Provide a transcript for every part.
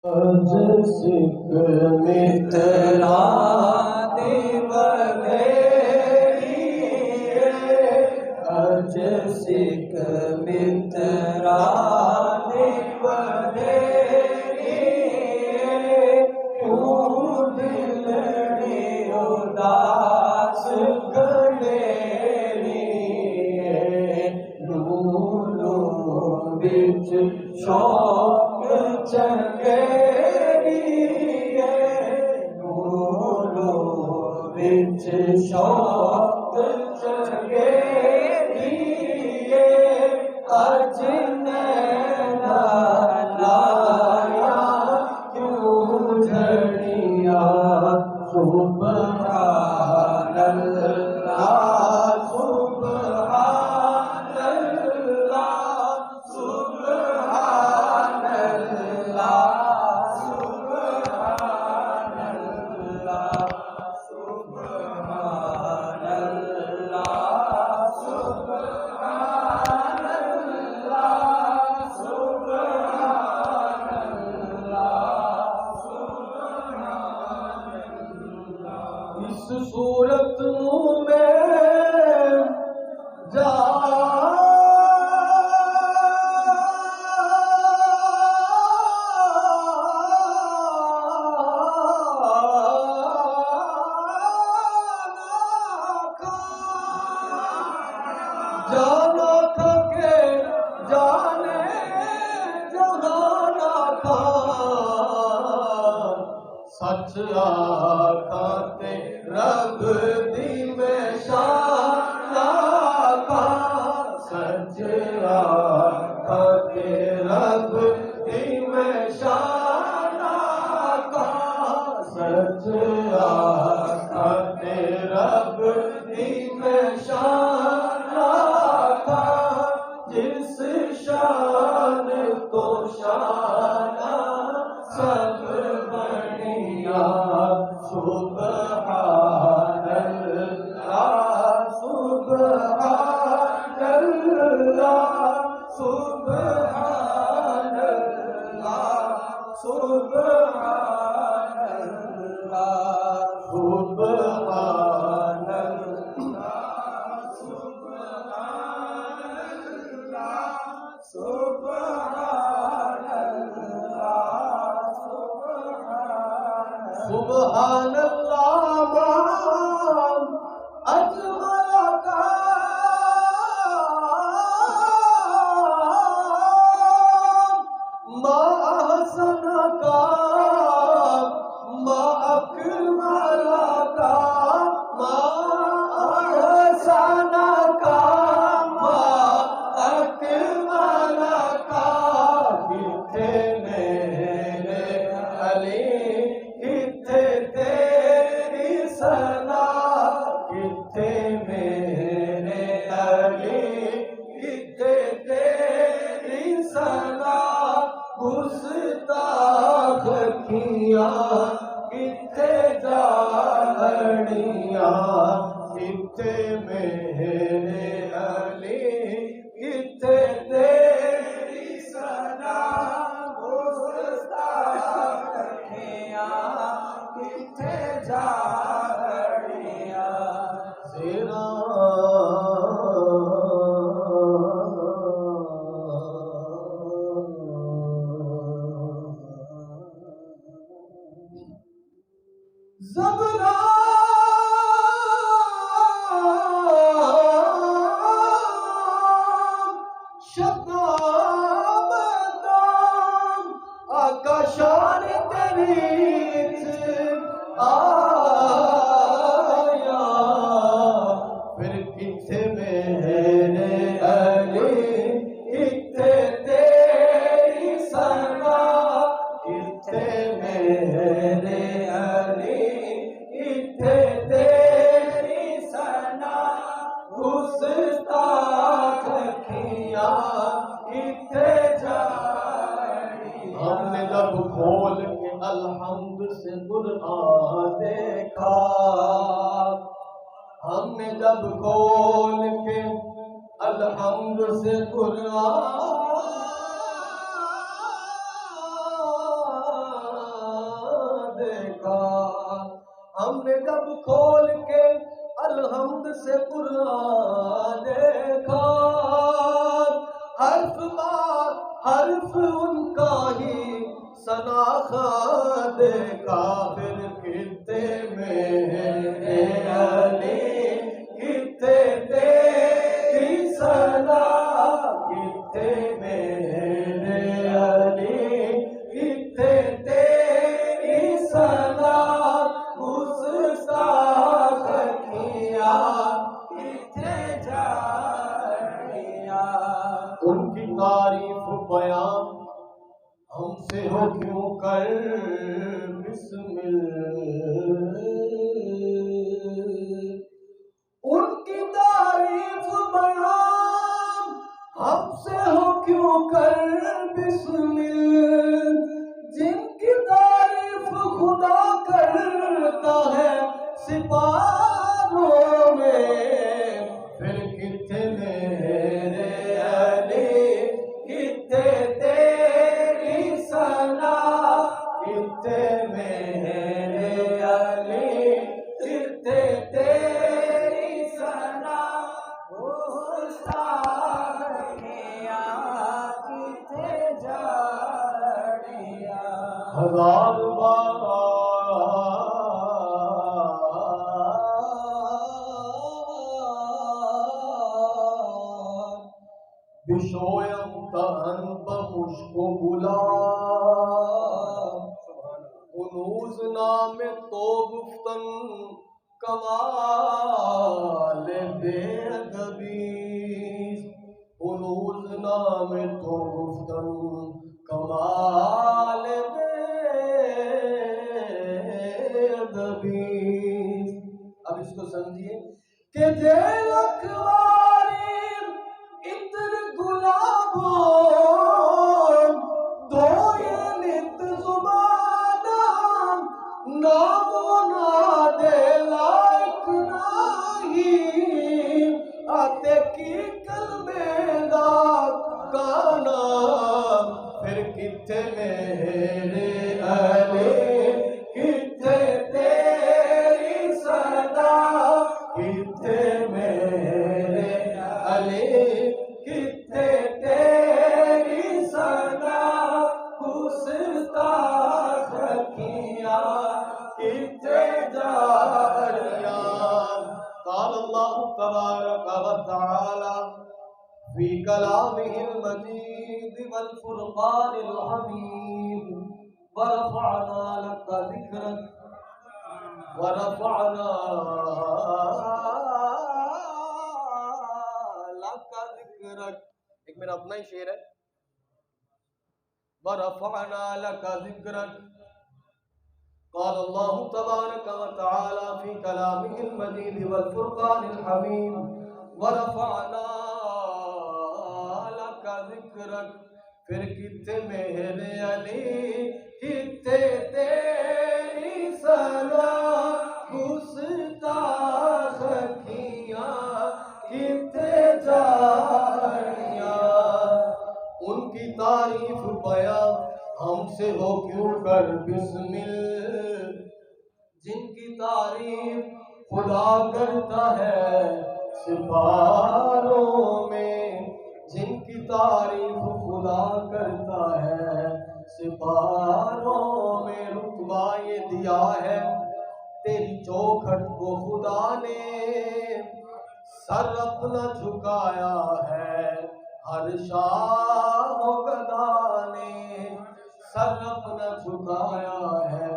آج سکھ مترا دیولیری آج سکھ مترا دیولیری دلڑی اداس گلیری لولو بچ شوق چنگیری لولو بچ شوق چنگیری اج نینا لایا کیوں جھڑیا سبحان اللہ سبحان اللہ سبحان اللہ سبحان اللہ سبحان اللہ سبحان اللہ سبحان اللہ اس صورت میں جا جانا تھا کہ جانے جہانا تھا سچ آقا تے رب دی میں شان آقا سچ آقا تے رب دی میں شان آقا سچ آقا تے رب دی میں شان آقا جس شان تو شان سب بڑھیا سبحان اللہ سبحان اللہ سبحان اللہ سبحان اللہ سبحان اللہ سبحان اللہ سبحان اللہ سبحان اللہ اجمل کا ما احسن کا ما اکمل کا ما احسن کا ما اکمل کا کتنے میرے علی کتنے تیری ثنا کتنے میرے علی کتنے تیری ثنا گستاخ کیاں کتنے جاڑیاں کتنے میرے علی کتنے تیری ثنا گستاخ کیاں کتنے جاڑیاں تیرا زبرا شتاب دام آقا شان تیری آیا پھر کتنے میرے علی کتنے تیری ثنا کتنے میرے علی کتنے تیری ثنا گستاخ کیاں کتنے جاڑی ہم نے لب کھول کے الحمد سے قرآن دیکھا ہم نے جب کھول کے الحمد سے قرآن دیکھا، ہم نے جب کھول کے الحمد سے قرآن دیکھا، حرف بار حرف ان کا ہی سناخا دیکھا، پھر کتے میرے علی کتے تیری سنا، کتے میرے علی کتے تیری سنا، گستاخ کیا کتے جاڑیاں، ان کی تعریف بیان ہم سے ہو کیوں کر بسمل، ان کی تعریف بیان ہم سے ہو کیوں کر بسمل، جن کی تعریف خدا کرتا ہے سپاہوں میں، پھر کتنے میرے علی کتے تیری سنا، کتے میرے علی کتے تیری سنا، کتے جاڑیاں، ہزار بار بشویم تہن بمشک و گلاب، ہنوز نام تو گفتن کمال بے ادبی، ہنوز نام تو گفتن کمال بے ادبی۔ اب اس کو سمجھیے کہ دل اکواری عطر گلابوں، دھوئے نت زبانم، نام و نادے لائق نہیں، آتے کی کلمے دار گانا، پھر کتے میرے علی کتے تیری صدا، کتے میرے علی کتے تیری صدا، گستاخ کیا کتے جاڑیاں۔ قال اللہ تبارک و تعالی فی کلامہ المجید والفرقان الحمید، ورفعنا لک ذکرک، ورفعنا لک ذکرک، ایک میرا اپنا ہی شعر ہے، ورفعنا لک ذکرک، قال اللہ تبارک و تعالی فی کلامہ المجید والفرقان الحمید، ورفعنا لک ذکرک، پھر کتے میرے علی کتے تیری سنا، گستاخ کیا کتے جاڑیاں، ان کی تعریف بیان ہم سے ہو کیوں کر بسمل، جن کی تعریف خدا کرتا ہے سپاہوں میں، جن کی تعریف خدا کرتا ہے سپاہوں میں، رتبہ یہ دیا ہے تیری چوکھٹ کو خدا نے، سر اپنا جھکایا ہے ہر شاہ و گدا نے، سر اپنا جھکایا ہے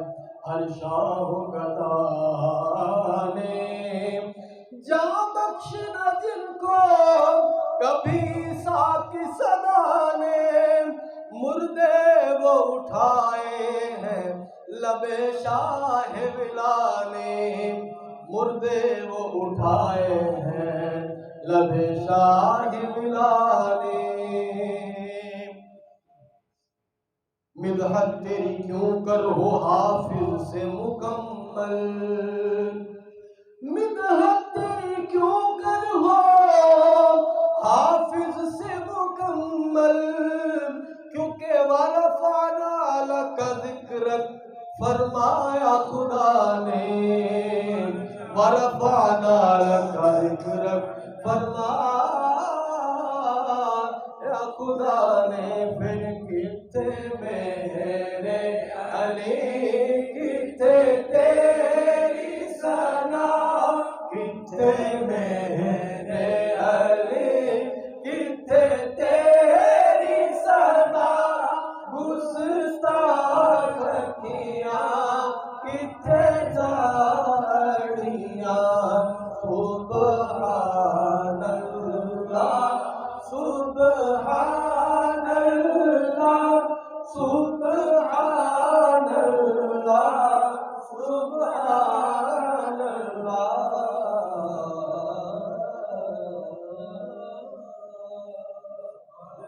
ہر شاہ و گدا نے، جاں بخشنا جن کو کبھی ساکی صدا نے، مردے وہ اٹھائے ہیں لب شاہ ولا نے، مردے وہ اٹھائے ہیں لب شاہ ولا نے، مدحت تیری کیوں کر ہو حافظ سے مکمل، مدحت تیری کیوں کر ہو حافظ سے مکمل، کیونکہ ورفعنا لک ذکرک، فرمایا خدا نے ورفعنا لک ذکرک، فرمایا خدا نے پھر کتنے میرے علی